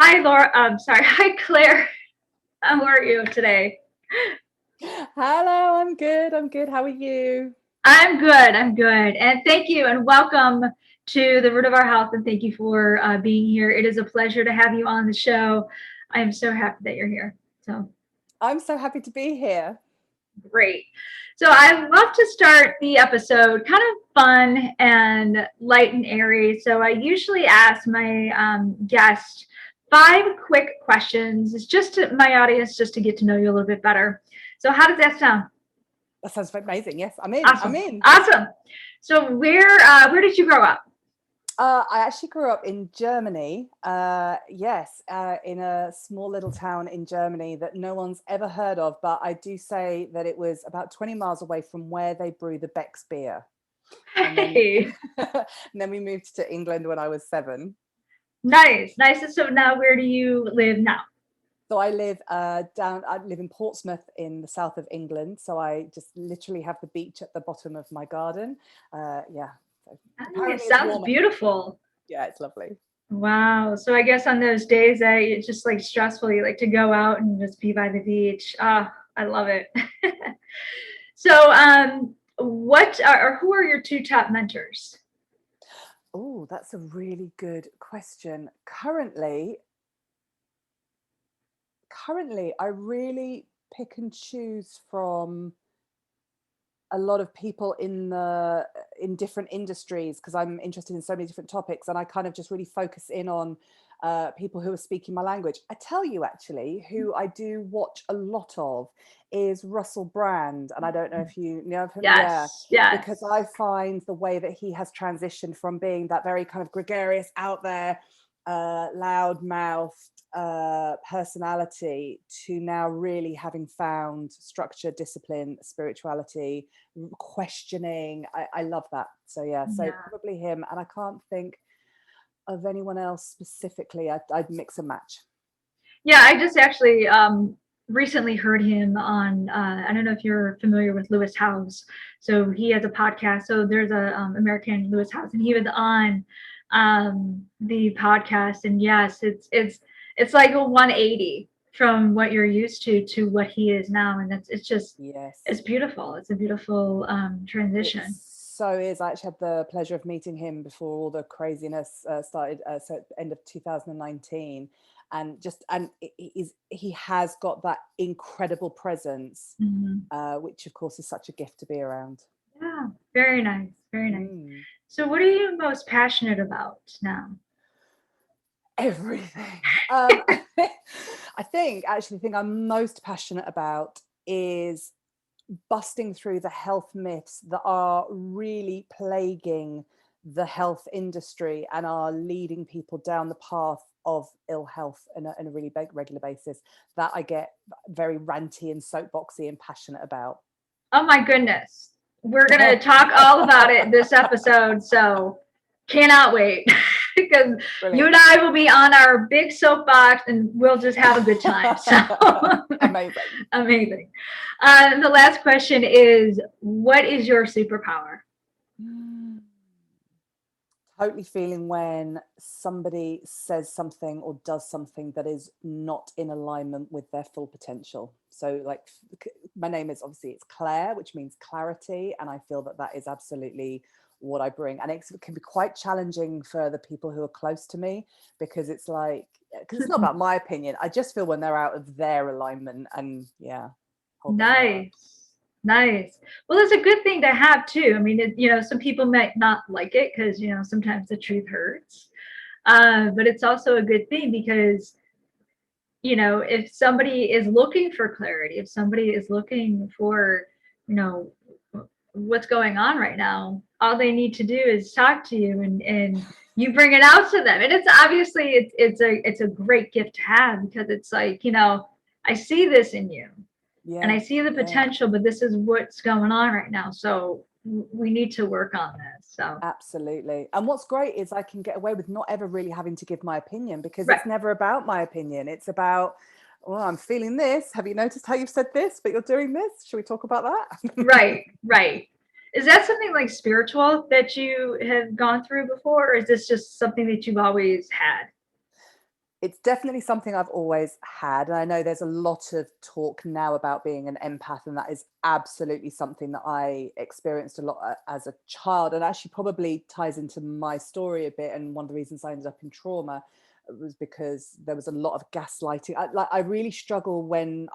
Hi, Laura. Sorry. Hi, Claire. How are you today? Hello, I'm good. I'm good. How are you? I'm good. I'm good. And thank you and welcome to the Root of Our Health. And thank you for being here. It is a pleasure to have you on the show. I am so happy that you're here. So I'm so happy to be here. great. So I love to start the episode kind of fun and light and airy. So I usually ask my guests 5 quick questions. It's just to my audience, just to get to know you a little bit better. So how does that sound? That sounds amazing. Yes, I'm in. I'm Awesome. in. Awesome. So where did you grow up? I actually grew up in Germany. Yes, in a small little town in Germany that no one's ever heard of, but I do say that it was about 20 miles away from where they brew the Beck's beer. And then, Hey, and then we moved to England when I was 7. nice, nice. And so now where do you live now? So I live I live in Portsmouth in the south of England. So I just literally have the beach at the bottom of my garden. Yeah. So It apparently it's sounds warmer. beautiful. Yeah, it's lovely. Wow. So I guess on those days that it's just like stressful, you like to go out and just be by the beach. Ah, I love it. So what are or who are your 2 top mentors? Oh, that's a really good question. Currently, I really pick and choose from a lot of people in different industries because I'm interested in so many different topics, and I kind of just really focus in on people who are speaking my language. I tell you, actually, who I do watch a lot of is Russell Brand, and I don't know if you know of him. Yeah, Yes, yes. because I find the way that he has transitioned from being that very kind of gregarious, out there, loud-mouthed personality to now really having found structure, discipline, spirituality, questioning. I love that. So yeah, so Yeah. probably him. And I can't think of anyone else specifically. I'd mix and match. Yeah, I just actually recently heard him on. I don't know if you're familiar with Lewis Howes. So he has a podcast. So there's a American Lewis Howes, and he was on the podcast. And yes, it's like a 180 from what you're used to what he is now, and it's just Yes, it's beautiful. It's a beautiful it transition. so is. I actually had the pleasure of meeting him before all the craziness started. So at the end of 2019, and he has got that incredible presence, Mhm. which of course is such a gift to be around. Yeah, very nice, very nice. Mm. So, what are you most passionate about now? Everything. I think I'm most passionate about is busting through the health myths that are really plaguing the health industry and are leading people down the path of ill health on a really big, regular basis, that I get very ranty and soapboxy and passionate about. Oh my goodness. We're going to talk all about it this episode. So, cannot wait because you and Brilliant. I will be on our big soapbox and we'll just have a good time. So, Amazing. amazing. And the last question is, what is your superpower? Totally feeling when somebody says something or does something that is not in alignment with their full potential. So like my name is obviously it's Claire, which means clarity, and I feel that that is absolutely what I bring. And it can be quite challenging for the people who are close to me, because it's like, because it's not about my opinion, I just feel when they're out of their alignment, and yeah, hold that in my mind. Nice. Nice. Well, it's a good thing to have too. I mean, some people might not like it because, sometimes the truth hurts. But it's also a good thing because, if somebody is looking for clarity, if somebody is looking for, you know, what's going on right now, all they need to do is talk to you and you bring it out to them. And it's obviously it's a great gift to have because it's like, I see this in you and I Yeah, see the yeah. potential, but this is what's going on right now. So we need to work on this. So Absolutely. And what's great is I can get away with not ever really having to give my opinion, because right, it's never about my opinion. It's about, well, I'm feeling this. Have you noticed how you've said this, but you're doing this? Should we talk about that? right, right. Is that something like spiritual that you have gone through before, or is this just something that you've always had? It's definitely something I've always had. And I know there's a lot of talk now about being an empath, and that is absolutely something that I experienced a lot as a child, and actually probably ties into my story a bit. And one of the reasons I ended up in trauma was because there was a lot of gaslighting. I really struggle when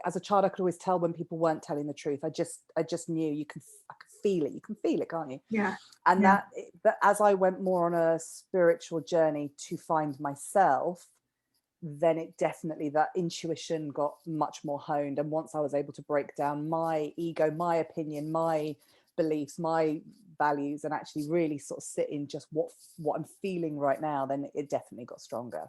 as a child, I could always tell when people weren't telling the truth. I just knew. I could feel it. You can feel it, can't you? Yeah. And Yeah. but as I went more on a spiritual journey to find myself, then it definitely, that intuition got much more honed. And once I was able to break down my ego, my opinion, my beliefs, my values, and actually really sort of sit in just what I'm feeling right now, then it definitely got stronger.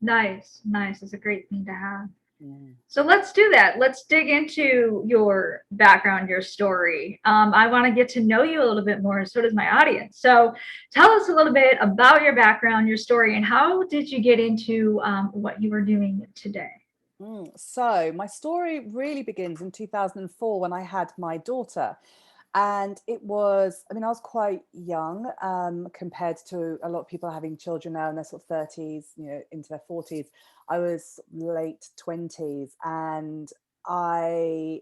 Nice. It's a great thing to have. Mm. So let's do that. Let's dig into your background, your story. I want to get to know you a little bit more. So does my audience. So tell us a little bit about your background, your story, and how did you get into what you are doing today? So my story really begins in 2004 when I had my daughter. And it was, I mean, I was quite young compared to a lot of people having children now in their sort of 30s, into their 40s. I was late 20s, and I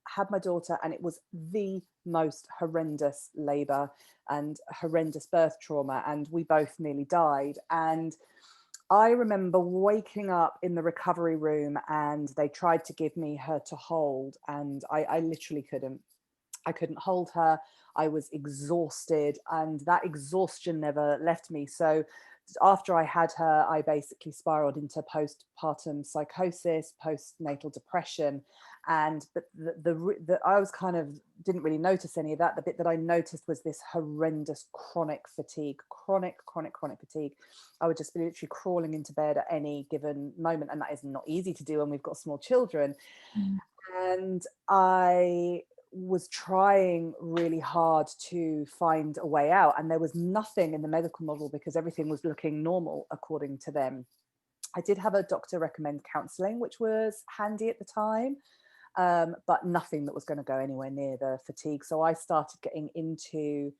had my daughter, and it was the most horrendous labor and horrendous birth trauma. And we both nearly died. And I remember waking up in the recovery room, and they tried to give me her to hold, and I literally couldn't. I couldn't hold her. I was exhausted, and that exhaustion never left me. So after I had her, I basically spiraled into postpartum psychosis, postnatal depression. But I was kind of didn't really notice any of that. The bit that I noticed was this horrendous chronic fatigue, chronic fatigue. I would just be literally crawling into bed at any given moment, and that is not easy to do when we've got small children. Mm. And I was trying really hard to find a way out, and there was nothing in the medical model because everything was looking normal according to them. I did have a doctor recommend counselling, which was handy at the time, but nothing that was going to go anywhere near the fatigue. So I started getting into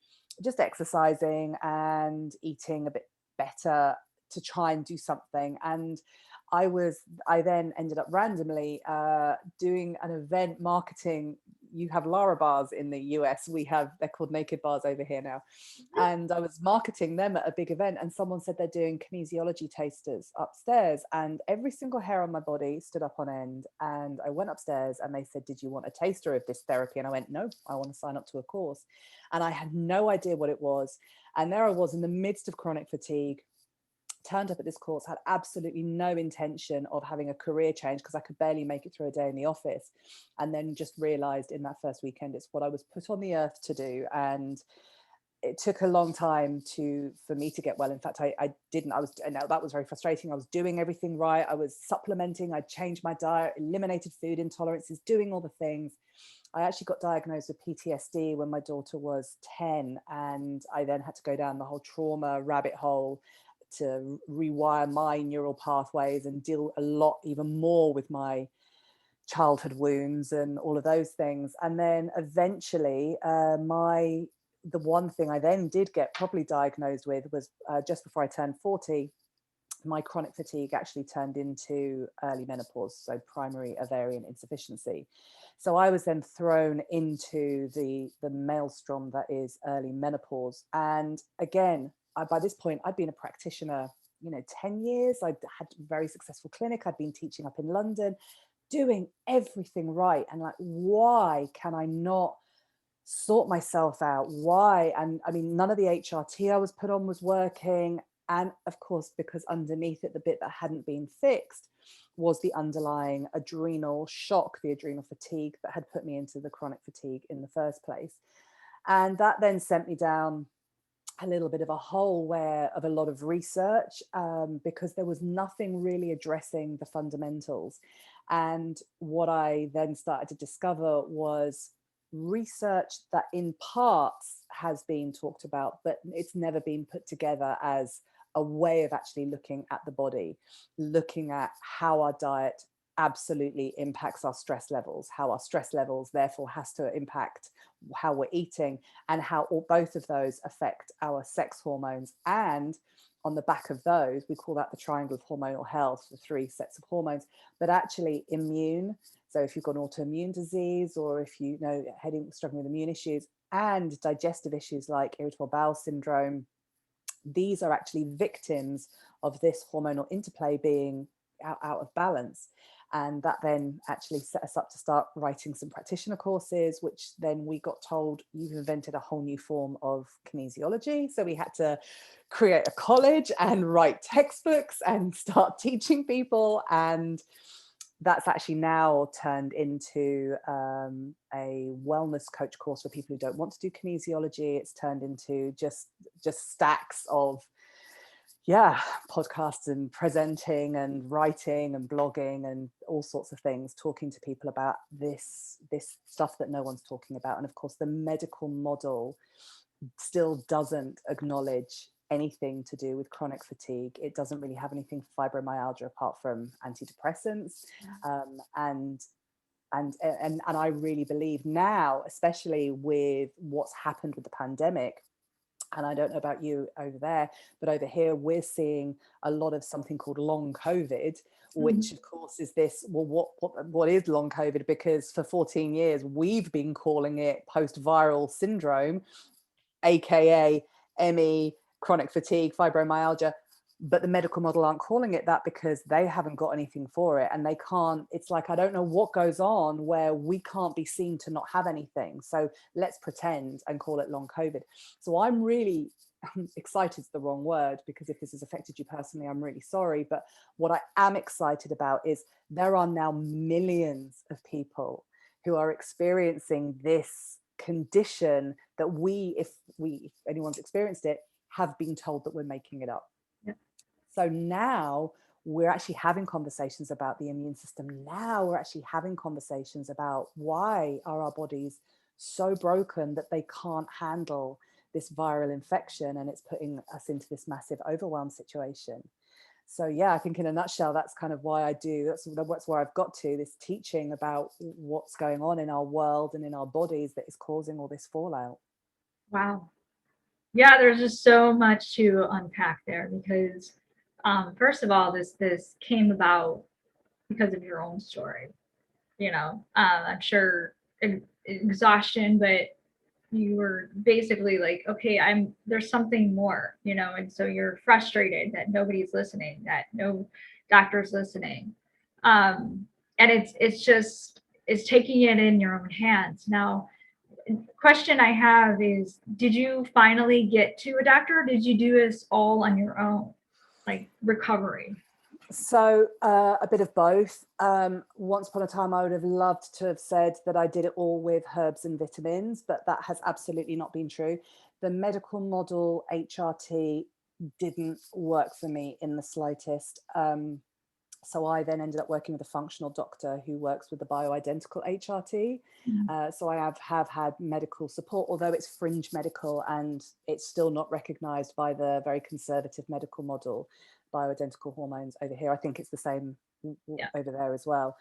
just exercising and eating a bit better to try and do something. And I then ended up randomly doing an event marketing. You have Lara bars in the US. They're called Naked bars over here now. And I was marketing them at a big event, and someone said they're doing kinesiology tasters upstairs, and every single hair on my body stood up on end. And I went upstairs, and they said, "Did you want a taster of this therapy?" And I went, "No, I want to sign up to a course." And I had no idea what it was. And there I was in the midst of chronic fatigue, turned up at this course, had absolutely no intention of having a career change because I could barely make it through a day in the office, and then just realized in that first weekend it's what I was put on the earth to do. And it took a long time for me to get well. In fact, I didn't. That was very frustrating. I was doing everything right. I was supplementing. I changed my diet, eliminated food intolerances, doing all the things. I actually got diagnosed with PTSD when my daughter was 10, and I then had to go down the whole trauma rabbit hole to rewire my neural pathways and deal a lot even more with my childhood wounds and all of those things. And then eventually the one thing I then did get properly diagnosed with was just before I turned 40, my chronic fatigue actually turned into early menopause, so primary ovarian insufficiency. So I was then thrown into the maelstrom that is early menopause. And again, by this point, I'd been a practitioner, 10 years. I'd had a very successful clinic. I'd been teaching up in London, doing everything right. And like, why can I not sort myself out? Why? And I mean, none of the HRT I was put on was working. And of course, because underneath it, the bit that hadn't been fixed was the underlying adrenal shock, the adrenal fatigue that had put me into the chronic fatigue in the first place. And that then sent me down a little bit of a hole of a lot of research, because there was nothing really addressing the fundamentals. And what I then started to discover was research that in parts has been talked about, but it's never been put together as a way of actually looking at the body, looking at how our diet absolutely impacts our stress levels, how our stress levels therefore has to impact how we're eating, and how both of those affect our sex hormones. And on the back of those, we call that the triangle of hormonal health, the 3 sets of hormones, but actually immune. So if you've got an autoimmune disease, or if you know struggling with immune issues, and digestive issues like irritable bowel syndrome, these are actually victims of this hormonal interplay being out of balance. And that then actually set us up to start writing some practitioner courses, which then we got told, you've invented a whole new form of kinesiology. So we had to create a college and write textbooks and start teaching people. And that's actually now turned into a wellness coach course for people who don't want to do kinesiology. It's turned into just stacks of podcasts and presenting and writing and blogging and all sorts of things, talking to people about this stuff that no one's talking about. And of course, the medical model still doesn't acknowledge anything to do with chronic fatigue. It doesn't really have anything for fibromyalgia apart from antidepressants. And I really believe now, especially with what's happened with the pandemic, and I don't know about you over there, but over here we're seeing a lot of something called long COVID, which of course is this, well, what is long COVID? Because for 14 years we've been calling it post-viral syndrome, aka ME, chronic fatigue, fibromyalgia, but the medical model aren't calling it that because they haven't got anything for it, and they can't. It's like, I don't know what goes on where we can't be seen to not have anything, so let's pretend and call it long COVID. So I'm really excited is the wrong word, because if this has affected you personally, I'm really sorry, but what I am excited about is there are now millions of people who are experiencing this condition that if anyone's experienced it, have been told that we're making it up. So now we're actually having conversations about the immune system. Now we're actually having conversations about why are our bodies so broken that they can't handle this viral infection, and it's putting us into this massive overwhelm situation. So yeah, I think in a nutshell, that's kind of why I do. That's where I've got to, this teaching about what's going on in our world and in our bodies that is causing all this fallout. Wow. Yeah, there's just so much to unpack there, because first of all, this came about because of your own story. I'm sure exhaustion, but you were basically like, okay, there's something more, and so you're frustrated that nobody's listening, that no doctor's listening. And it's taking it in your own hands. Now, question I have is, did you finally get to a doctor, or did you do this all on your own, like recovery? So a bit of both. Once upon a time, I would have loved to have said that I did it all with herbs and vitamins, but that has absolutely not been true. The medical model HRT didn't work for me in the slightest. So I then ended up working with a functional doctor who works with the bioidentical HRT. So I have had medical support, although it's fringe medical and it's still not recognized by the very conservative medical model, bioidentical hormones over here. I think it's the same over there as well.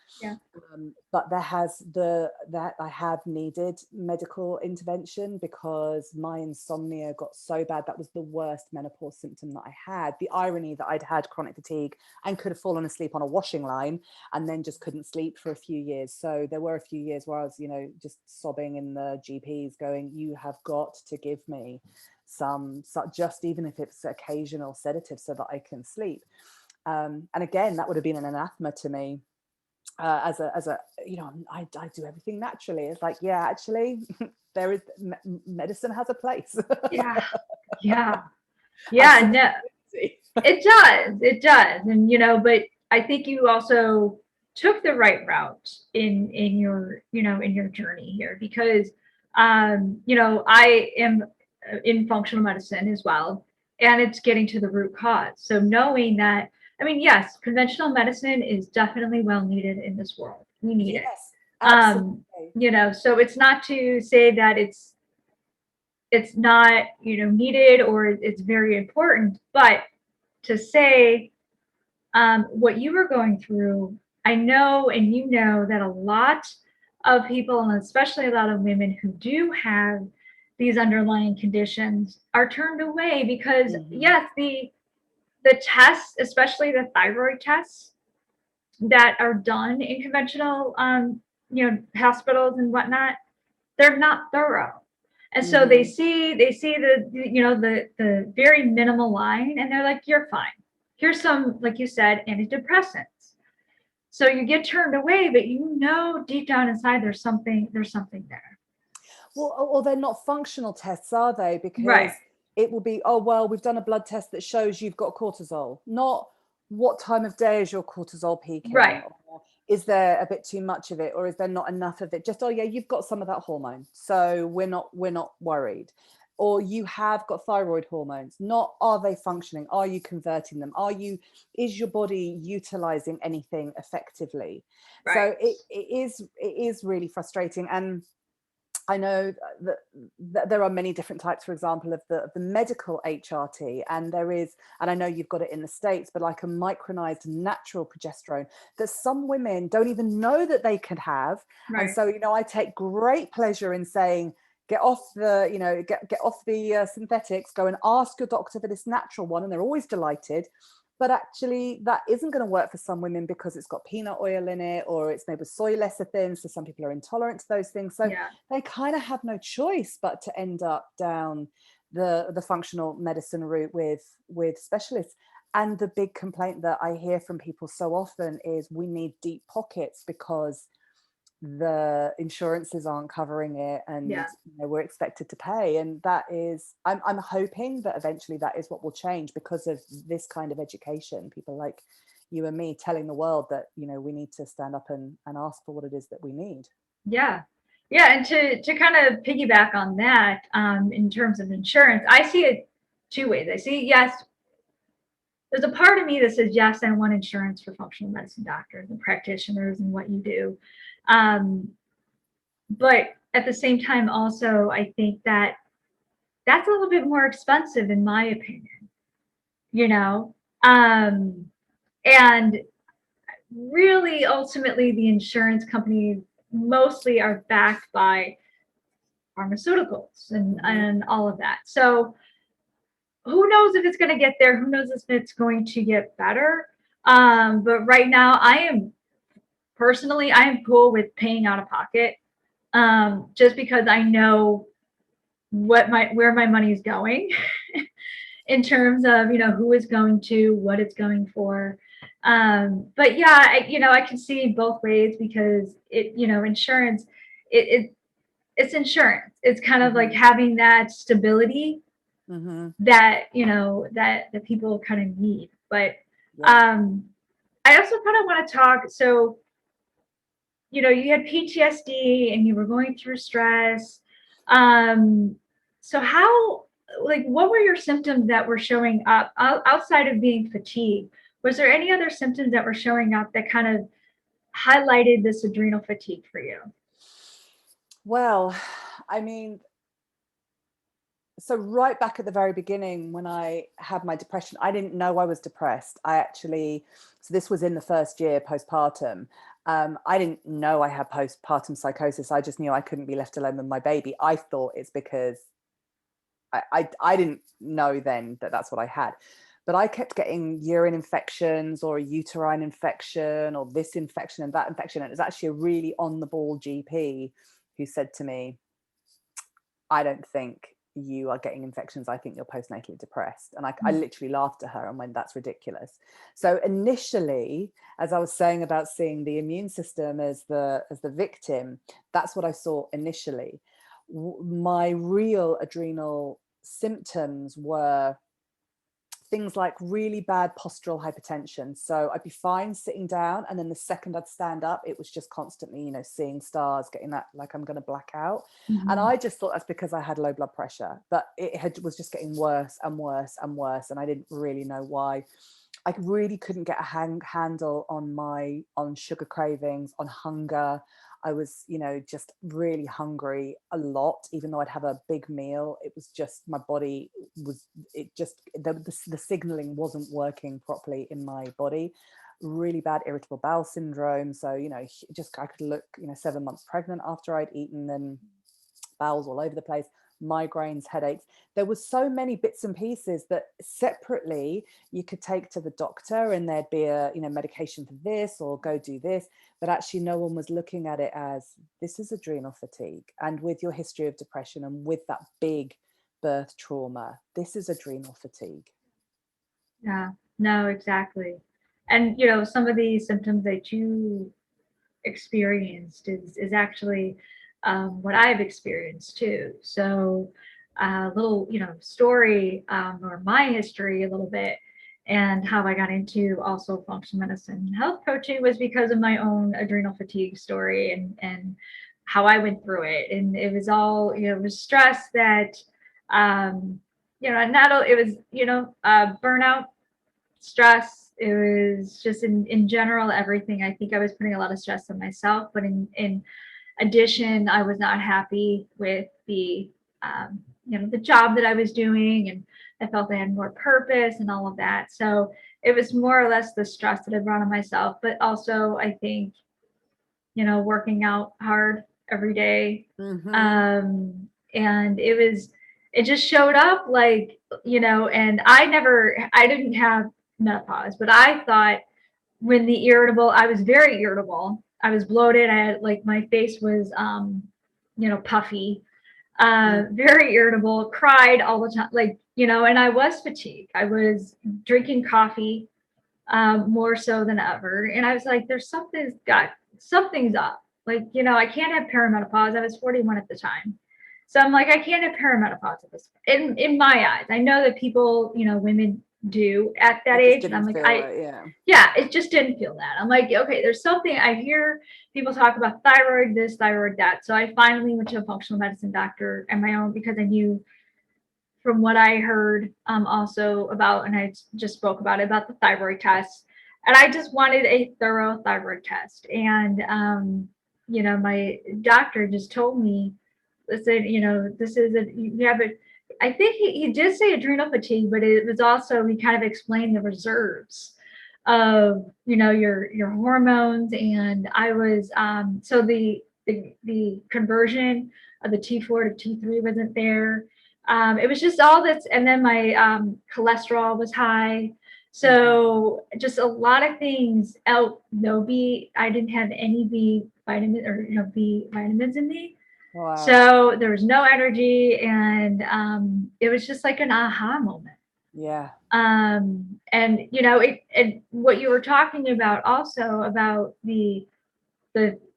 But I have needed medical intervention because my insomnia got so bad. That was the worst menopause symptom that I had. The irony that I'd had chronic fatigue and could have fallen asleep on a washing line and then just couldn't sleep for a few years. So there were a few years where I was, just sobbing in the GPs going, you have got to give me some, just even if it's occasional sedative so that I can sleep. And again, that would have been an anathema to me. I do everything naturally. It's like, actually, there is medicine has a place. No, it does, and but I think you also took the right route in your journey here, because I am in functional medicine as well, and it's getting to the root cause. So knowing that, yes, conventional medicine is definitely well needed in this world. We need it. Absolutely. So it's not to say that it's not, needed, or it's very important, but to say what you were going through, I know, and that a lot of people, and especially a lot of women who do have these underlying conditions, are turned away because yes, the tests, especially the thyroid tests that are done in conventional, hospitals and whatnot, they're not thorough. And so they see the very minimal line, and they're like, you're fine. Here's some, like you said, antidepressants. So you get turned away, but deep down inside there's something there. Well, they're not functional tests, are they? Because Right. it will be, oh, well, we've done a blood test that shows you've got cortisol. Not what time of day is your cortisol peaking? Right. Or is there a bit too much of it? Or is there not enough of it? Just, oh yeah, you've got some of that hormone, so we're not worried. Or you have got thyroid hormones. Not, are they functioning? Are you converting them? Is your body utilizing anything effectively? Right. So it is really frustrating. And I know that there are many different types, for example, of the medical HRT, and I know you've got it in the States, but like a micronized natural progesterone that some women don't even know that they can have. Right. And so, I take great pleasure in saying, get off the, get off the synthetics, go and ask your doctor for this natural one. And they're always delighted. But actually, that isn't going to work for some women because it's got peanut oil in it, or it's made with soy lecithin. So some people are intolerant to those things. So they kind of have no choice but to end up down the functional medicine route with specialists. And the big complaint that I hear from people so often is we need deep pockets because the insurances aren't covering it, and we're expected to pay. And that is, I'm hoping that eventually that is what will change because of this kind of education, people like you and me telling the world that we need to stand up and ask for what it is that we need. And to kind of piggyback on that, in terms of insurance, I see it two ways. I see, yes, there's a part of me that says, yes, I want insurance for functional medicine doctors and practitioners and what you do. But at the same time, also, I think that that's a little bit more expensive, in my opinion, and really, ultimately, the insurance companies mostly are backed by pharmaceuticals and all of that. So who knows if it's going to get there? Who knows if it's going to get better? But right now, I am cool with paying out of pocket, just because I know where my money is going in terms of who is going to, what it's going for. But yeah, I can see both ways because insurance, it's insurance. It's kind of like having that stability that that people kind of need. But I also kind of want to talk. So you had PTSD and you were going through stress. So what were your symptoms that were showing up outside of being fatigued? Was there any other symptoms that were showing up that kind of highlighted this adrenal fatigue for you? Well, I mean, so right back at the very beginning, when I had my depression, I didn't know I was depressed. So this was in the first year postpartum. I didn't know I had postpartum psychosis. I just knew I couldn't be left alone with my baby. I thought it's because I didn't know then that that's what I had. But I kept getting urine infections or a uterine infection or this infection and that infection. And it was actually a really on the ball GP who said to me, I don't think you are getting infections. I think you're postnatally depressed. And I literally laughed at her and went, that's ridiculous. So initially, as I was saying about seeing the immune system as the victim, that's what I saw initially. My real adrenal symptoms were things like really bad postural hypertension. So I'd be fine sitting down, and then the second I'd stand up, it was just constantly, seeing stars, getting that like I'm going to black out. And I just thought that's because I had low blood pressure, but was just getting worse and worse and worse, and I didn't really know why. I really couldn't get a handle on sugar cravings, on hunger. I was, just really hungry a lot, even though I'd have a big meal. It was just, my body was, the signaling wasn't working properly in my body. Really bad irritable bowel syndrome. So, I could look, 7 months pregnant after I'd eaten, and bowels all over the place. migraines, headaches. There was so many bits and pieces that separately you could take to the doctor, and there'd be a, you know, medication for this or go do this, but actually no one was looking at it as, this is adrenal fatigue, and with your history of depression and with that big birth trauma, this is adrenal fatigue. Yeah, no, exactly. And, you know, some of the symptoms that you experienced is actually what I've experienced too. So a little, you know, story or my history a little bit, and how I got into also functional medicine and health coaching was because of my own adrenal fatigue story, and how I went through it. And it was all, you know, it was stress that, you know, not, it was, you know, burnout, stress. It was just in general, everything. I think I was putting a lot of stress on myself, but in addition, I was not happy with the, you know, the job that I was doing, and I felt I had more purpose and all of that. So it was more or less the stress that I brought on myself, but also I think, you know, working out hard every day. And it just showed up, like, you know, and I didn't have menopause, but I thought when I was very irritable. I was bloated. I had, like, my face was, you know, puffy, very irritable, cried all the time, like, you know, and I was fatigued. I was drinking coffee, more so than ever. And I was like, something's up. Like, you know, I can't have perimenopause. I was 41 at the time. So I'm like, I can't have perimenopause at this, in my eyes. I know that people, you know, women do at that age. And I'm like, yeah, it just didn't feel that. I'm like, okay, there's something. I hear people talk about thyroid this, thyroid that. So I finally went to a functional medicine doctor on my own, because I knew from what I heard, also about, and I just spoke about the thyroid test. And I just wanted a thorough thyroid test. And, you know, my doctor just told me, listen, you know, you have a, I think he did say adrenal fatigue, but it was also, he kind of explained the reserves of, you know, your hormones. And I was, so the conversion of the T4 to T3 wasn't there. It was just all this, and then my cholesterol was high. So just a lot of things out. I didn't have any B vitamin, or, you know, B vitamins in me. Wow. So there was no energy, and it was just like an aha moment. Yeah. And, you know, and what you were talking about also about the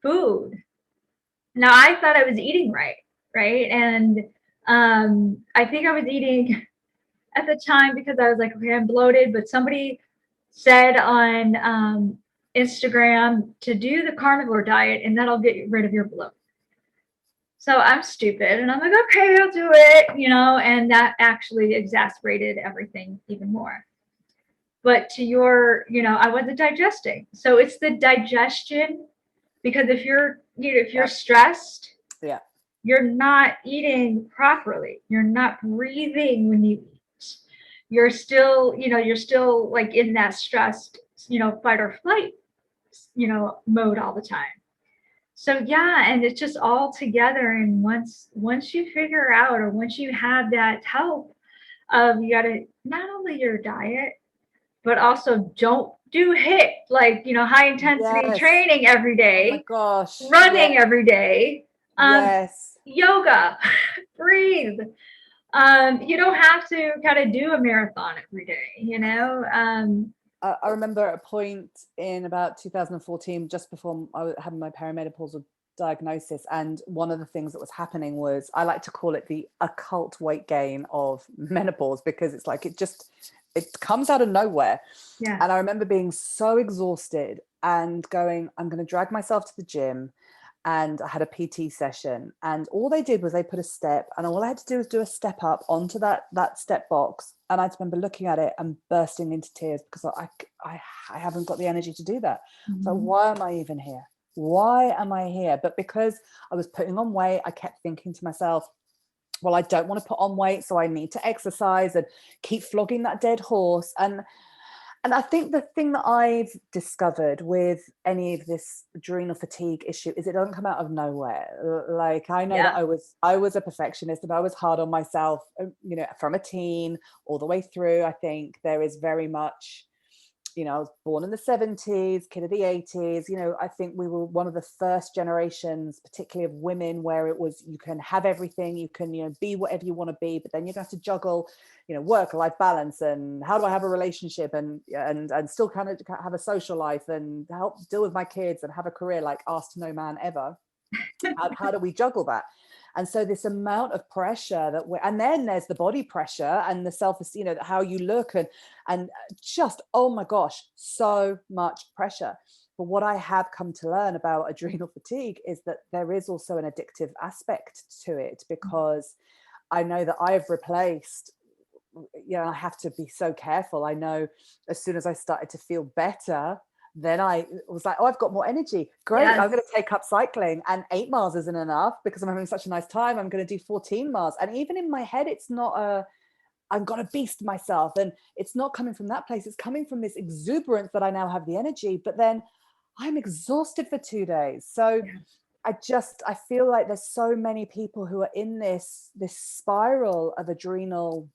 food. Now, I thought I was eating right, and I think I was eating at the time, because I was like, okay, I'm bloated. But somebody said on Instagram to do the carnivore diet, and that'll get rid of your bloat. So I'm stupid, and I'm like, okay, I'll do it, you know, and that actually exacerbated everything even more. But to your, you know, I wasn't digesting. So it's the digestion, because if you're, you know, if you're stressed, you're not eating properly. You're not breathing when you eat. You're still, you know, like in that stressed, you know, fight or flight, you know, mode all the time. So yeah, and it's just all together. And once you figure out, or once you have that help of, you got to not only your diet, but also don't do HIIT, like, you know, high intensity training every day. Oh my gosh. Running every day. Yoga, breathe. You don't have to kind of do a marathon every day, you know. I remember at a point in about 2014, just before I was having my perimenopausal diagnosis, and one of the things that was happening was, I like to call it the occult weight gain of menopause, because it's like it comes out of nowhere. Yeah. And I remember being so exhausted and going, I'm going to drag myself to the gym. And I had a PT session, and all they did was they put a step, and all I had to do was do a step up onto that step box. And I just remember looking at it and bursting into tears, because I haven't got the energy to do that. So why am I even here? Why am I here? But because I was putting on weight, I kept thinking to myself, well, I don't want to put on weight, so I need to exercise and keep flogging that dead horse. And And I think the thing that I've discovered with any of this adrenal fatigue issue is it doesn't come out of nowhere. Like, I know that Yeah. I was a perfectionist and I was hard on myself, you know, from a teen all the way through. I think there is very much, you know, I was born in the 70s, kid of the 80s. You know, I think we were one of the first generations, particularly of women, where it was, you can have everything, you can, you know, be whatever you want to be, but then you have to juggle, you know, work-life balance, and how do I have a relationship and still kind of have a social life and help deal with my kids and have a career, like asked no man ever. How do we juggle that? And so this amount of pressure that and then there's the body pressure and the self-esteem, you know, how you look, and just, oh my gosh, so much pressure. But what I have come to learn about adrenal fatigue is that there is also an addictive aspect to it, because I know that I've replaced, you know, I have to be so careful. I know as soon as I started to feel better, then I was like, oh, I've got more energy. Great. Yes. I'm going to take up cycling, and 8 miles isn't enough because I'm having such a nice time. I'm going to do 14 miles. And even in my head, it's not I'm going to beast myself. And it's not coming from that place. It's coming from this exuberance that I now have the energy, but then I'm exhausted for 2 days. So Yeah. I feel like there's so many people who are in this spiral of adrenal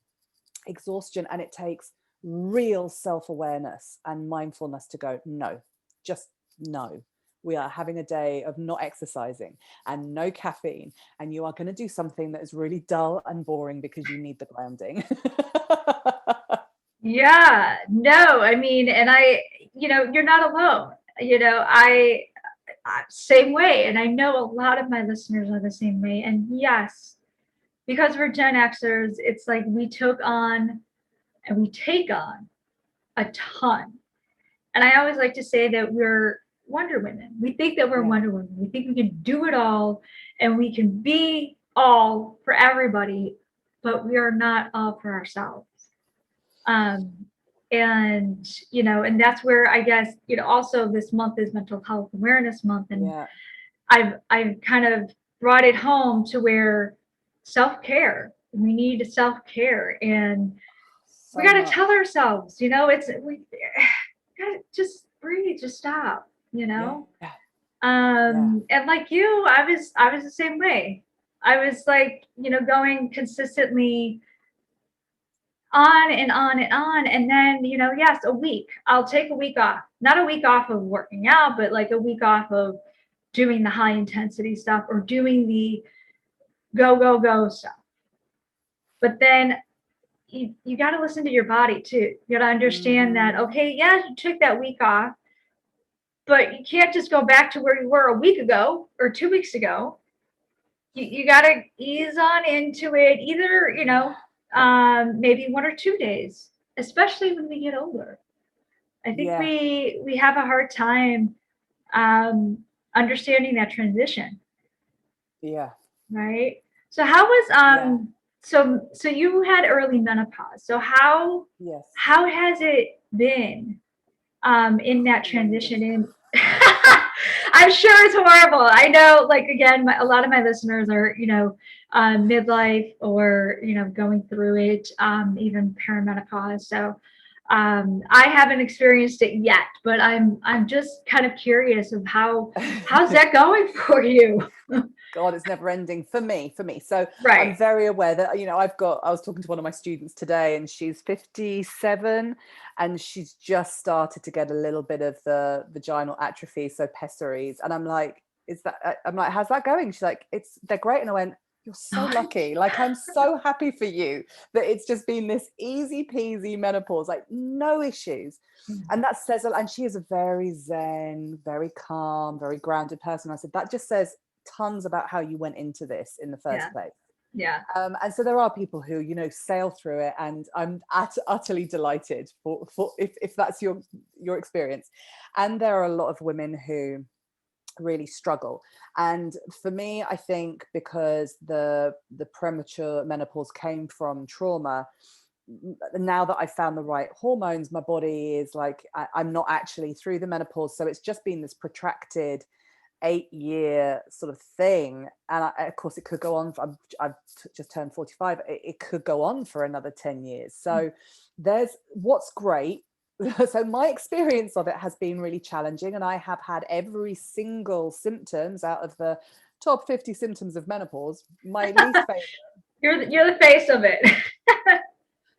exhaustion, and it takes real self-awareness and mindfulness to go, no, just no. We are having a day of not exercising and no caffeine, and you are going to do something that is really dull and boring because you need the grounding. Yeah, no, I mean, and you know, you're not alone. You know, same way. And I know a lot of my listeners are the same way. And yes, because we're Gen Xers, it's like we took on and we take on a ton. And I always like to say that we're Wonder Women. We think that we're Yeah. Wonder Women. We think we can do it all and we can be all for everybody, but we are not all for ourselves. Um, and you know, and that's where I guess, you know, also this month is Mental Health Awareness Month, and Yeah. I've kind of brought it home to where self-care, we need self-care, and we So got to much. tell ourselves, you know, we gotta just breathe, just stop, you Yeah. know. Yeah. And like you, I was the same way. I was like, you know, going consistently on and on and on. And then, you know, yes, a week. I'll take a week off. Not a week off of working out, but like a week off of doing the high intensity stuff or doing the go, go, go stuff. But then you got to listen to your body too. You got to understand that, Mm-hmm. okay, yeah, you took that week off, but you can't just go back to where you were a week ago or 2 weeks ago. You got to ease on into it, either, you know, maybe 1 or 2 days, especially when we get older. I think Yeah. we have a hard time um, understanding that transition, Yeah. right? So how was Yeah. so you had early menopause. So Yes. how has it been in that Horrendous. transition? In I'm sure it's horrible. I know, like again, a lot of my listeners are, you know, midlife or, you know, going through it, even perimenopause. So I haven't experienced it yet, but I'm just kind of curious of how's that going for you? God, it's never ending for me. So I'm Right. very aware that, you know, I was talking to one of my students today, and she's 57, and she's just started to get a little bit of the vaginal atrophy, so pessaries. And I'm like, I'm like, how's that going? She's like, they're great. And I went, you're so lucky. Like, I'm so happy for you that it's just been this easy peasy menopause, like no issues. And that says, and she is a very zen, very calm, very grounded person. I said, that just says tons about how you went into this in the first Yeah. place. Yeah. And so there are people who, you know, sail through it, and I'm utterly delighted for if that's your experience. And there are a lot of women who really struggle. And for me, I think because the premature menopause came from trauma, now that I found the right hormones, my body is like, I'm not actually through the menopause. So it's just been this protracted 8-year sort of thing. And of course it could go on. I've just turned 45. It could go on for another 10 years. So there's what's great So my experience of it has been really challenging, and I have had every single symptoms out of the top 50 symptoms of menopause. My least favorite. You're the face of it.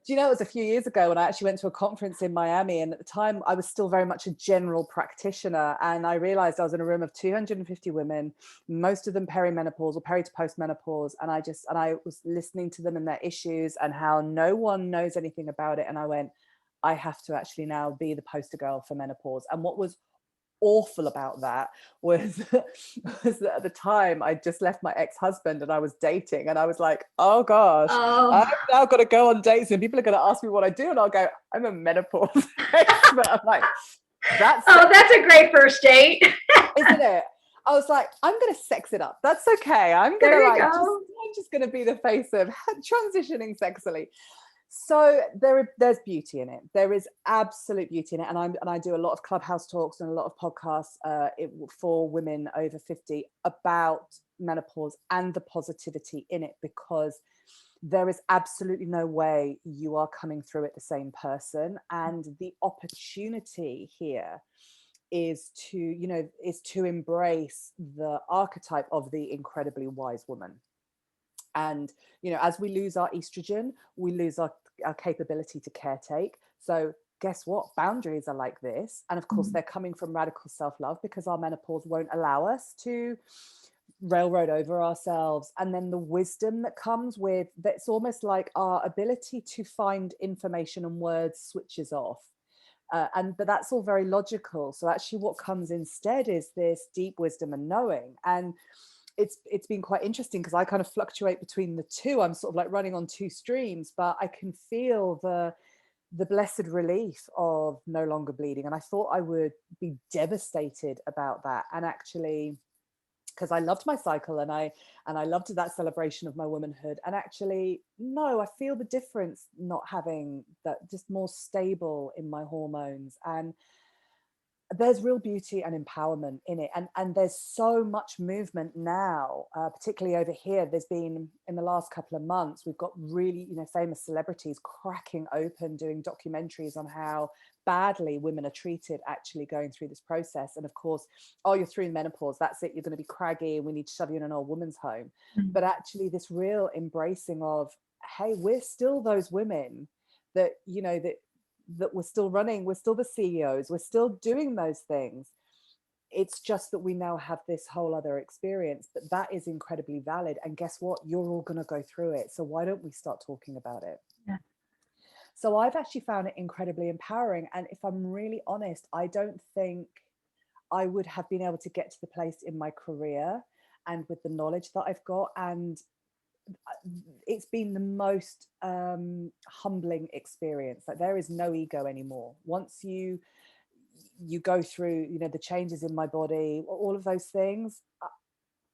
Do you know, it was a few years ago when I actually went to a conference in Miami, and at the time I was still very much a general practitioner, and I realized I was in a room of 250 women, most of them perimenopause or peri to postmenopause, and I was listening to them and their issues and how no one knows anything about it, and I went, I have to actually now be the poster girl for menopause. And what was awful about that was, was that at the time I just left my ex-husband and I was dating, and I was like, oh gosh, Oh, I've now got to go on dates and people are going to ask me what I do, and I'll go, I'm a menopause expert. I'm like, that's a great first date. isn't it? I was like, I'm going to sex it up. That's okay. I'm just going to be the face of transitioning sexily. So there's beauty in it. There is absolute beauty in it, and I do a lot of Clubhouse talks and a lot of podcasts for women over 50 about menopause and the positivity in it, because there is absolutely no way you are coming through it the same person, and the opportunity here is to embrace the archetype of the incredibly wise woman. And, as we lose our estrogen, we lose our capability to caretake. So guess what? Boundaries are like this. And of course, they're coming from radical self-love, because our menopause won't allow us to railroad over ourselves. And then the wisdom that comes with that's almost like our ability to find information and words switches off. But that's all very logical. So actually what comes instead is this deep wisdom and knowing. And it's been quite interesting, because I kind of fluctuate between the two. I'm sort of like running on two streams, but I can feel the blessed relief of no longer bleeding. And I thought I would be devastated about that. And actually, because I loved my cycle and I loved that celebration of my womanhood, and actually, no, I feel the difference not having that, just more stable in my hormones. And there's real beauty and empowerment in it, and there's so much movement now, particularly over here. There's been, in the last couple of months, we've got really famous celebrities cracking open, doing documentaries on how badly women are treated actually going through this process. And of course, oh, you're through menopause, that's it, you're going to be craggy and we need to shove you in an old woman's home. But actually this real embracing of, hey, we're still those women that that we're still running, we're still the CEOs, we're still doing those things. It's just that we now have this whole other experience, but that is incredibly valid. And guess what? You're all going to go through it. So why don't we start talking about it? Yeah. So I've actually found it incredibly empowering. And if I'm really honest, I don't think I would have been able to get to the place in my career and with the knowledge that I've got. And it's been the most humbling experience. Like, there is no ego anymore. Once you go through the changes in my body, all of those things,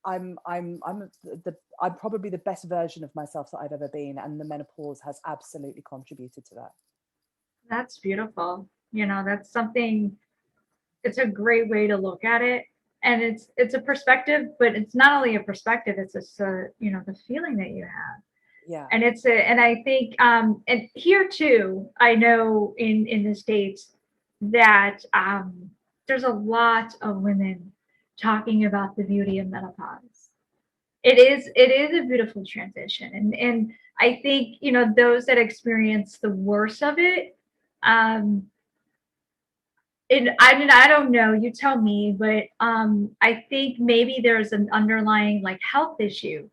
I'm probably the best version of myself that I've ever been, and the menopause has absolutely contributed to that. That's beautiful. That's something, it's a great way to look at it. And it's a perspective, but it's not only a perspective, it's just the feeling that you have. Yeah. And and I think and here too, I know in the States that there's a lot of women talking about the beauty of menopause. It is a beautiful transition. And I think, those that experience the worst of it, and I don't know, you tell me, but I think maybe there's an underlying like health issue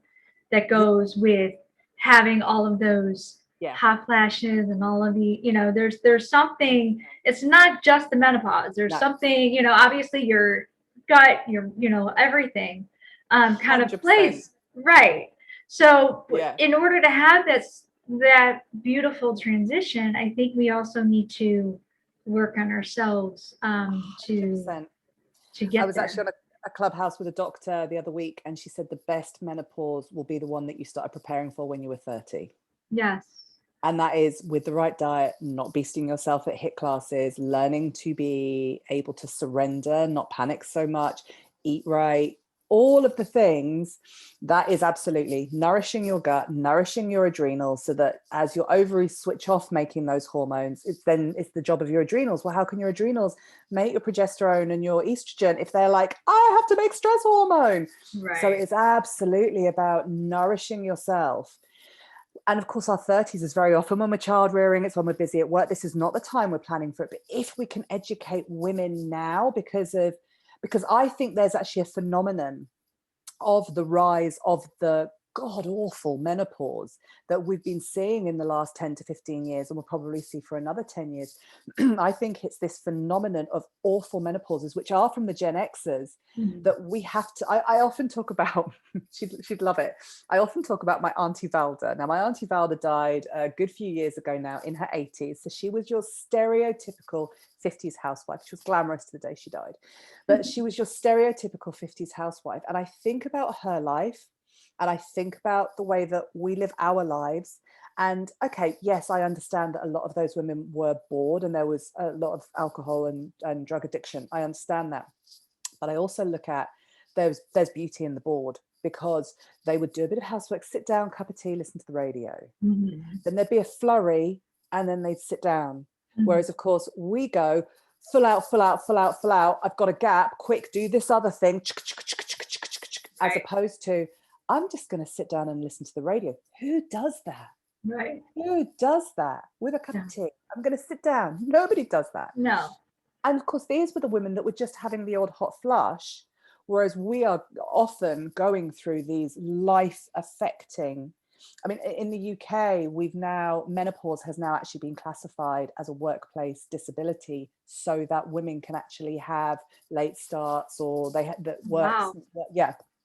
that goes with having all of those hot flashes and all of the, there's something. It's not just the menopause. There's something, obviously your gut, your, everything kind of 100%. plays right. So in order to have that beautiful transition, I think we also need to work on ourselves to get I was there. actually on a Clubhouse with a doctor the other week, and she said the best menopause will be the one that you started preparing for when you were 30. Yes. And that is with the right diet, not beasting yourself at HIIT classes, learning to be able to surrender, not panic so much, eat right, all of the things, that is absolutely nourishing your gut, nourishing your adrenals, so that as your ovaries switch off making those hormones, it's the job of your adrenals. Well, how can your adrenals make your progesterone and your estrogen if they're like, I have to make stress hormone? Right. So it's absolutely about nourishing yourself. And of course, our 30s is very often when we're child rearing, it's when we're busy at work. This is not the time we're planning for it. But if we can educate women now, because I think there's actually a phenomenon of the rise of the god awful menopause that we've been seeing in the last 10 to 15 years, and we'll probably see for another 10 years. I think it's this phenomenon of awful menopauses, which are from the Gen Xers, that we have to, I often talk about, she'd love it. I often talk about my Auntie Valda. Now, my Auntie Valda died a good few years ago now, in her 80s. So she was your stereotypical 50s housewife. She was glamorous to the day she died, but she was your stereotypical 50s housewife. And I think about her life, and I think about the way that we live our lives. And okay, yes, I understand that a lot of those women were bored and there was a lot of alcohol and drug addiction. I understand that. But I also look at there's beauty in the board, because they would do a bit of housework, sit down, cup of tea, listen to the radio. Then there'd be a flurry, and then they'd sit down. Whereas, of course, we go full out, full out, full out, full out. I've got a gap, quick, do this other thing, as opposed to, I'm just going to sit down and listen to the radio. Who does that? Right. Who does that with a cup of tea? I'm going to sit down. Nobody does that. No. And of course, these were the women that were just having the odd hot flush, whereas we are often going through these life-affecting. I mean, in the UK, menopause has now actually been classified as a workplace disability, so that women can actually have late starts, or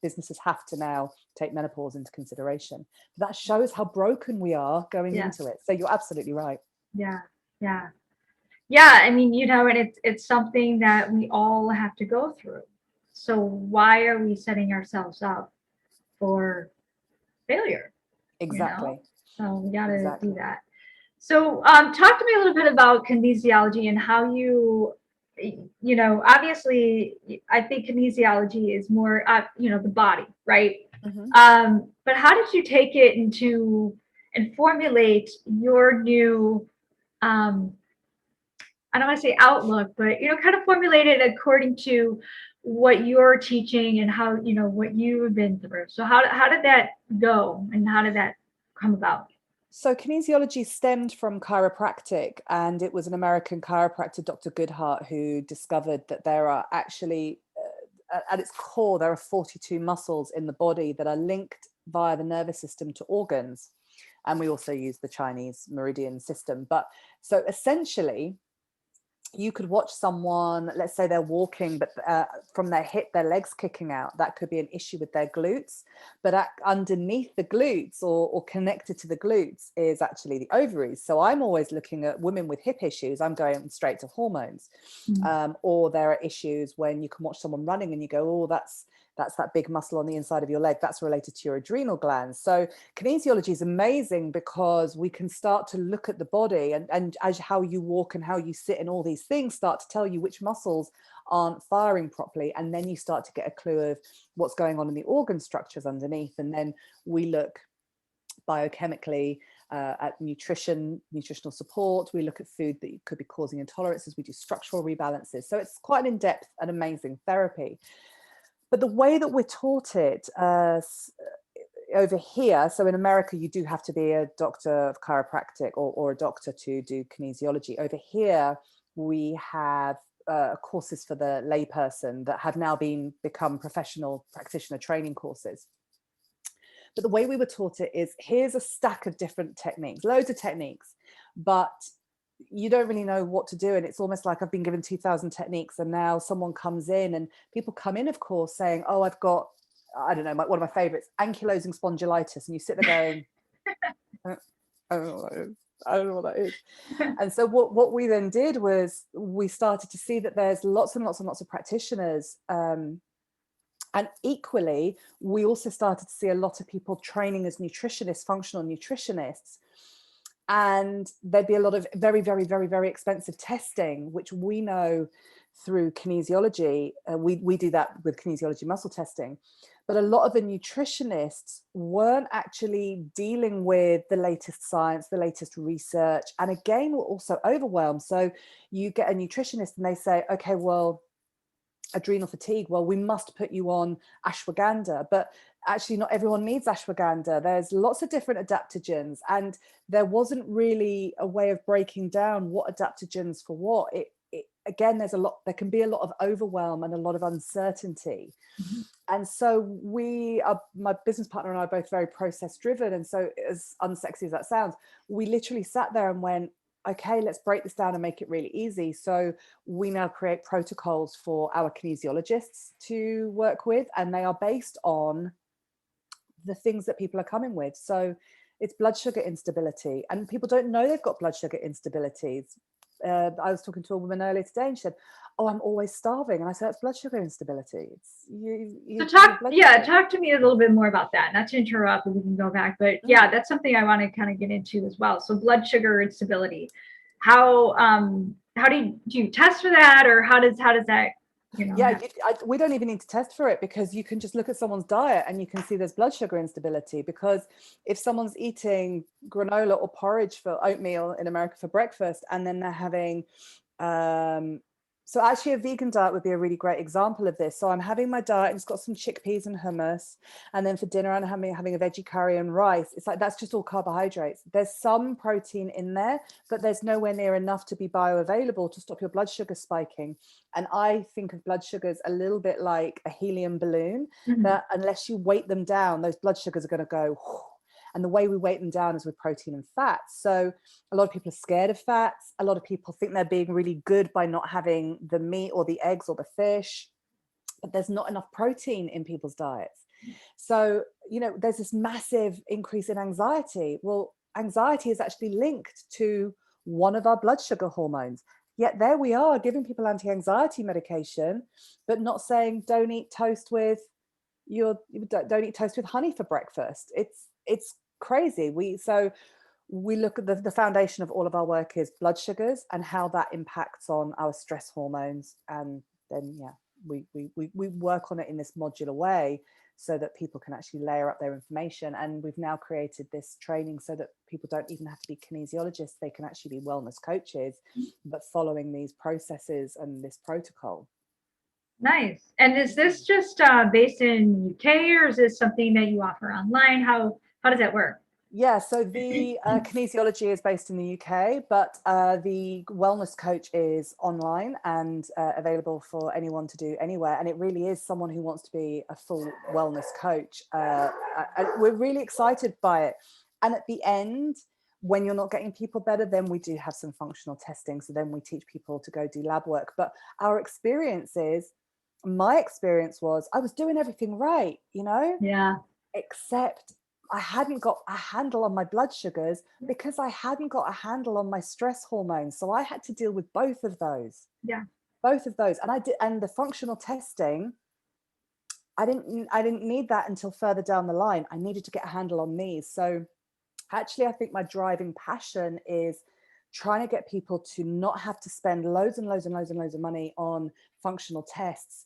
businesses have to now take menopause into consideration. That shows how broken we are going into it. So you're absolutely right. Yeah. I mean, and it's something that we all have to go through. So why are we setting ourselves up for failure? Exactly. So we got to do that. So talk to me a little bit about kinesiology and how obviously I think kinesiology is more, the body, right? But how did you take it and formulate your new, I don't want to say outlook, but, kind of formulate it according to what you're teaching and how, what you've been through. So how did that go, and how did that come about? So kinesiology stemmed from chiropractic, and it was an American chiropractor, Dr. Goodhart, who discovered that there are actually, at its core, there are 42 muscles in the body that are linked via the nervous system to organs. And we also use the Chinese meridian system. But so essentially, you could watch someone, let's say they're walking, but from their hip, their legs kicking out. That could be an issue with their glutes. But underneath the glutes, or connected to the glutes, is actually the ovaries. So I'm always looking at women with hip issues. I'm going straight to hormones. Or there are issues when you can watch someone running and you go, oh, that's that big muscle on the inside of your leg. That's related to your adrenal glands. So kinesiology is amazing, because we can start to look at the body, and as how you walk and how you sit and all these things start to tell you which muscles aren't firing properly. And then you start to get a clue of what's going on in the organ structures underneath. And then we look biochemically at nutritional support. We look at food that could be causing intolerances. We do structural rebalances. So it's quite an in-depth and amazing therapy. But the way that we're taught it over here, so in America, you do have to be a doctor of chiropractic or a doctor to do kinesiology. Over here, we have courses for the layperson that have now become professional practitioner training courses. But the way we were taught it is, here's a stack of different techniques, loads of techniques, but you don't really know what to do. And it's almost like I've been given 2,000 techniques, and now someone comes in, and people come in, of course, saying, oh, I've got, I don't know, one of my favorites, ankylosing spondylitis. And you sit there going, I don't know what that is. And so what we then did was we started to see that there's lots and lots and lots of practitioners. And equally, we also started to see a lot of people training as nutritionists, functional nutritionists. And there'd be a lot of very, very, very, very expensive testing, which we know through kinesiology. We do that with kinesiology muscle testing. But a lot of the nutritionists weren't actually dealing with the latest science, the latest research, and again, were also overwhelmed. So you get a nutritionist and they say, okay, well, adrenal fatigue, well, we must put you on ashwagandha, but actually not everyone needs ashwagandha. There's lots of different adaptogens, and there wasn't really a way of breaking down what adaptogens for what. Again, there can be a lot of overwhelm and a lot of uncertainty. Mm-hmm. And so my business partner and I are both very process driven. And so, as unsexy as that sounds, we literally sat there and went, okay, let's break this down and make it really easy. So we now create protocols for our kinesiologists to work with, and they are based on the things that people are coming with. So it's blood sugar instability, and people don't know they've got blood sugar instabilities. I was talking to a woman earlier today, and she said, "Oh, I'm always starving," and I said, "That's blood sugar instability." So talk to me a little bit more about that. Not to interrupt, we can go back, but yeah, that's something I want to kind of get into as well. So blood sugar instability, how do you test for that, or how does that, yeah, we don't even need to test for it, because you can just look at someone's diet and you can see there's blood sugar instability. Because if someone's eating granola or porridge for oatmeal in America for breakfast, and then they're having so actually a vegan diet would be a really great example of this. So I'm having my diet and it's got some chickpeas and hummus, and then for dinner I'm having a veggie curry and rice. It's like, that's just all carbohydrates. There's some protein in there, but there's nowhere near enough to be bioavailable to stop your blood sugar spiking. And I think of blood sugars a little bit like a helium balloon, that unless you weight them down, those blood sugars are going to go whoo. And the way we weight them down is with protein and fats. So a lot of people are scared of fats. A lot of people think they're being really good by not having the meat or the eggs or the fish, but there's not enough protein in people's diets. So, there's this massive increase in anxiety. Well, anxiety is actually linked to one of our blood sugar hormones. Yet there we are giving people anti-anxiety medication, but not saying don't eat toast with honey for breakfast. It's crazy. We look at the foundation of all of our work is blood sugars and how that impacts on our stress hormones, and then we work on it in this modular way so that people can actually layer up their information. And we've now created this training so that people don't even have to be kinesiologists, they can actually be wellness coaches, but following these processes and this protocol. Nice. And is this just based in UK, or is this something that you offer online? How does that work? Yeah, so the kinesiology is based in the UK, but the wellness coach is online and available for anyone to do anywhere. And it really is someone who wants to be a full wellness coach. We're really excited by it. And at the end, when you're not getting people better, then we do have some functional testing. So then we teach people to go do lab work. But my experience was I was doing everything right, Yeah. except I hadn't got a handle on my blood sugars because I hadn't got a handle on my stress hormones. So I had to deal with both of those. Yeah. Both of those. And I did, and the functional testing, I didn't need that until further down the line. I needed to get a handle on these. So actually, I think my driving passion is trying to get people to not have to spend loads and loads and loads and loads of money on functional tests.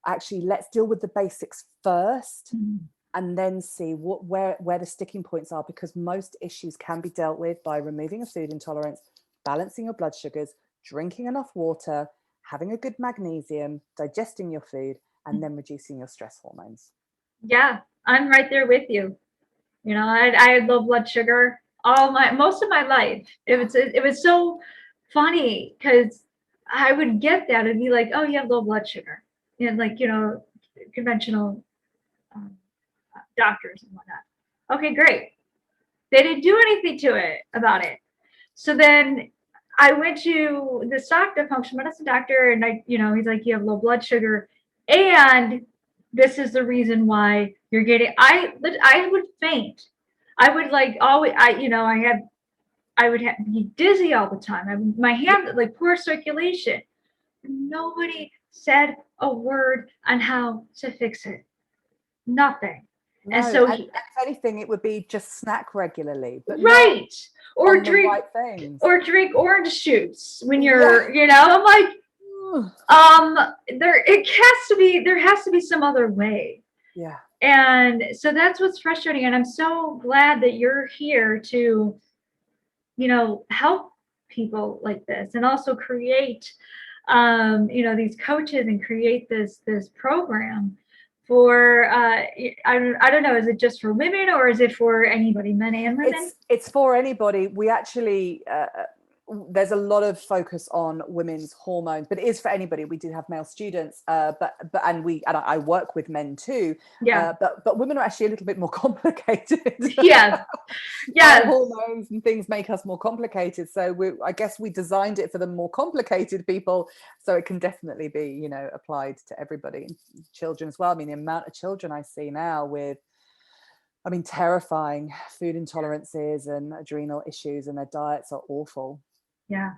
Actually, let's deal with the basics first. And then see where the sticking points are, because most issues can be dealt with by removing a food intolerance, balancing your blood sugars, drinking enough water, having a good magnesium, digesting your food, and then reducing your stress hormones. Yeah, I'm right there with you. I had low blood sugar most of my life. It was so funny because I would get that and be like, oh, you have low blood sugar, and conventional doctors and whatnot. Okay, great. They didn't do anything about it. So then I went to this doctor, functional medicine doctor, and he's like, you have low blood sugar, and this is the reason why you're getting. I would faint. I would be dizzy all the time. My hand, like, poor circulation. Nobody said a word on how to fix it. Nothing. And No, so and if anything, it would be just snack regularly, but not right. Or on the drink right things. or drink orange juice when Yeah. you're, I'm like, there has to be some other way. Yeah. And so that's what's frustrating. And I'm so glad that you're here to, help people like this, and also create, these coaches, and create this program for, I don't know, is it just for women, or is it for anybody, men and women? It's for anybody. We actually, there's a lot of focus on women's hormones, but it is for anybody. We do have male students, but I work with men too. Yeah. But women are actually a little bit more complicated. Yeah. Yeah. Hormones and things make us more complicated. So I guess we designed it for the more complicated people. So it can definitely be, applied to everybody, children as well. I mean, the amount of children I see now with, terrifying food intolerances and adrenal issues, and their diets are awful. Yeah.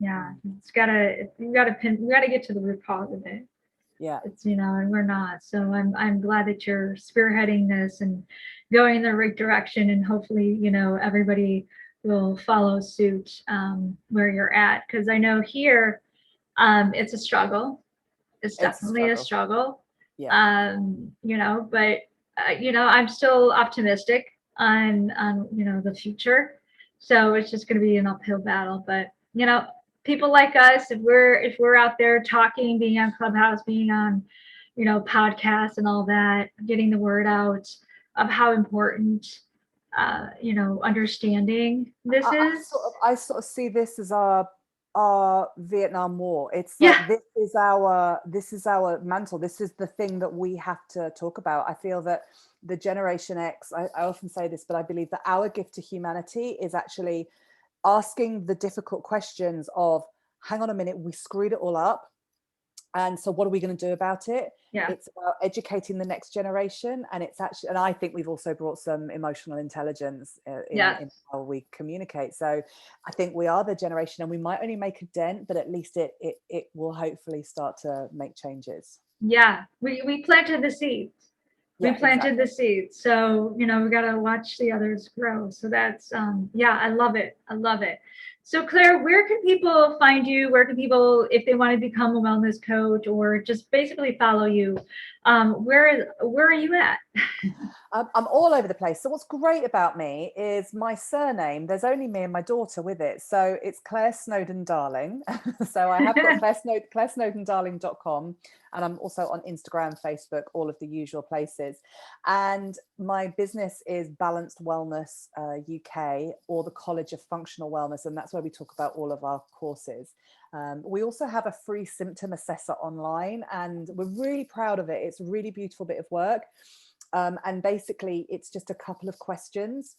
You gotta get to the root cause of it. Yeah. It's, and we're not. So I'm glad that you're spearheading this and going in the right direction, and hopefully, everybody will follow suit where you're at. Because I know here, it's a struggle. It's definitely a struggle. Yeah. But I'm still optimistic on the future. So it's just going to be an uphill battle. But people like us, if we're out there talking, being on Clubhouse, being on podcasts and all that, getting the word out of how important understanding this is. I sort of see this as our Vietnam War. It's Yeah. like this is our mantle. This is the thing that we have to talk about. I feel that the Generation X, I often say this, but I believe that our gift to humanity is actually asking the difficult questions of, hang on a minute, we screwed it all up. And so what are we going to do about it? Yeah. It's about educating the next generation. And it's actually, and I think we've also brought some emotional intelligence in how we communicate. So I think we are the generation, and we might only make a dent, but at least it will hopefully start to make changes. Yeah. We planted the seeds. We planted the seeds. So, we got to watch the others grow. So that's, I love it. I love it. So Claire, where can people find you? Where can people, if they want to become a wellness coach or just basically follow you, where are you at? I'm all over the place. So what's great about me is my surname. There's only me and my daughter with it. So it's Claire Snowdon-Darling. So I have got clairesnowdondarling.com. And I'm also on Instagram, Facebook, all of the usual places. And my business is Balanced Wellness UK, or the College of Functional Wellness. And that's where we talk about all of our courses. We also have a free symptom assessor online, and we're really proud of it. It's a really beautiful bit of work. And basically, it's just a couple of questions.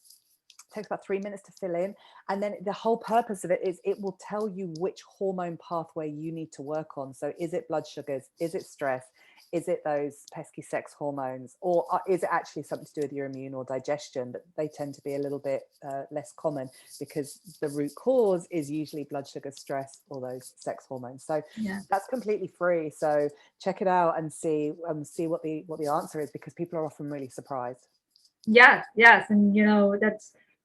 It takes about 3 minutes to fill in. And then the whole purpose of it is it will tell you which hormone pathway you need to work on. So is it blood sugars? Is it stress? Is it those pesky sex hormones? Or is it actually something to do with your immune or digestion? But they tend to be a little bit less common, because the root cause is usually blood sugar, stress, or those sex hormones. So that's completely free. So check it out and see what the answer is, because people are often really surprised. Yes. And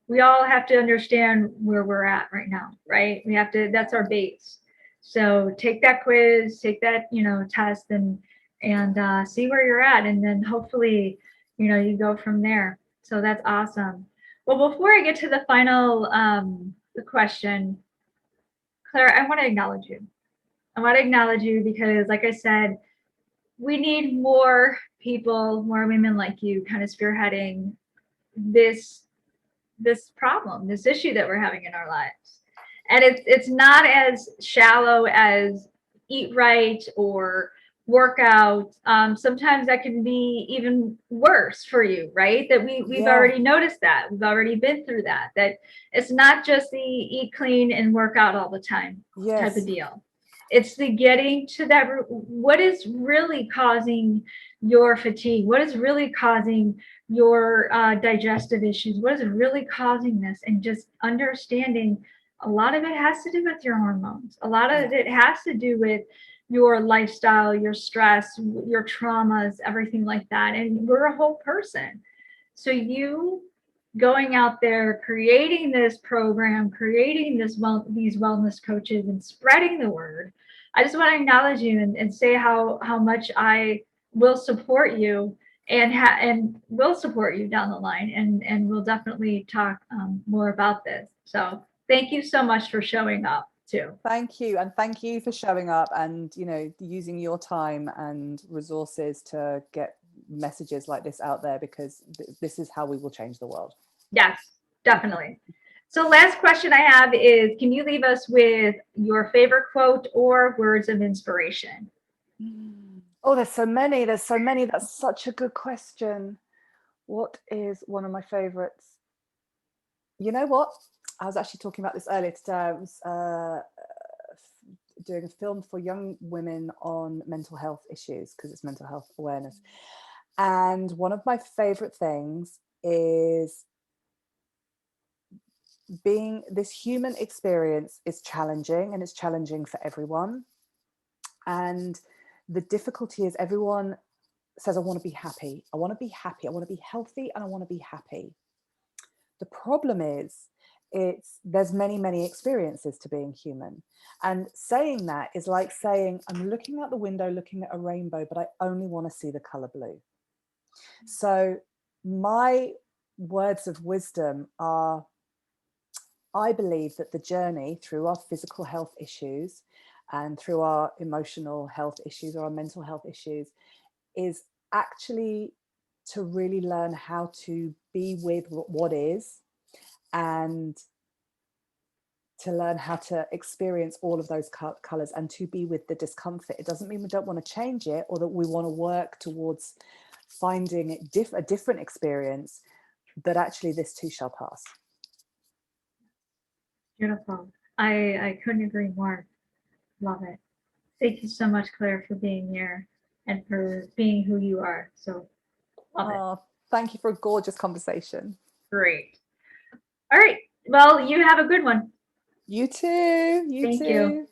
we all have to understand where we're at right now, right? We have to, that's our base. So take that quiz, take that, test, and see where you're at. And then hopefully, you go from there. So that's awesome. Well, before I get to the final question, Claire, I want to acknowledge you. I want to acknowledge you because, like I said, we need more people, more women like you, kind of spearheading this problem, this issue that we're having in our lives. And it's not as shallow as eat right or work out. Sometimes that can be even worse for you, right? That we've already noticed that. We've already been through that. That it's not just the eat clean and work out all the time type of deal. It's the getting to that root. What is really causing your fatigue? What is really causing your digestive issues? What is really causing this? And just understanding a lot of it has to do with your hormones. A lot of it has to do with your lifestyle, your stress, your traumas, everything like that. And we're a whole person. So you going out there, creating this program, creating these wellness coaches and spreading the word. I just want to acknowledge you and say how much I will support you and will support you down the line, and we'll definitely talk more about this. So thank you so much for showing up too. Thank you. And thank you for showing up and, you know, using your time and resources to get messages like this out there, because this is how we will change the world. Yes, definitely. So last question I have is, can you leave us with your favorite quote or words of inspiration? Oh, there's so many. There's so many. That's such a good question. What is one of my favorites? You know what? I was actually talking about this earlier today. I was doing a film for young women on mental health issues, because it's mental health awareness. And one of my favorite things is being this human experience is challenging, and it's challenging for everyone. And the difficulty is everyone says, I want to be happy. I want to be happy. I want to be healthy, and I want to be happy. The problem is there's many experiences to being human. And saying that is like saying, I'm looking out the window, looking at a rainbow, but I only want to see the color blue. So my words of wisdom are, I believe that the journey through our physical health issues and through our emotional health issues or our mental health issues is actually to really learn how to be with what is, and to learn how to experience all of those colors and to be with the discomfort. It doesn't mean we don't want to change it or that we want to work towards finding a different experience, but actually this too shall pass. Beautiful. I couldn't agree more. Love it. Thank you so much, Claire, for being here and for being who you are. So love it. Thank you for a gorgeous conversation. Great. All right. Well, you have a good one. You too. Thank you.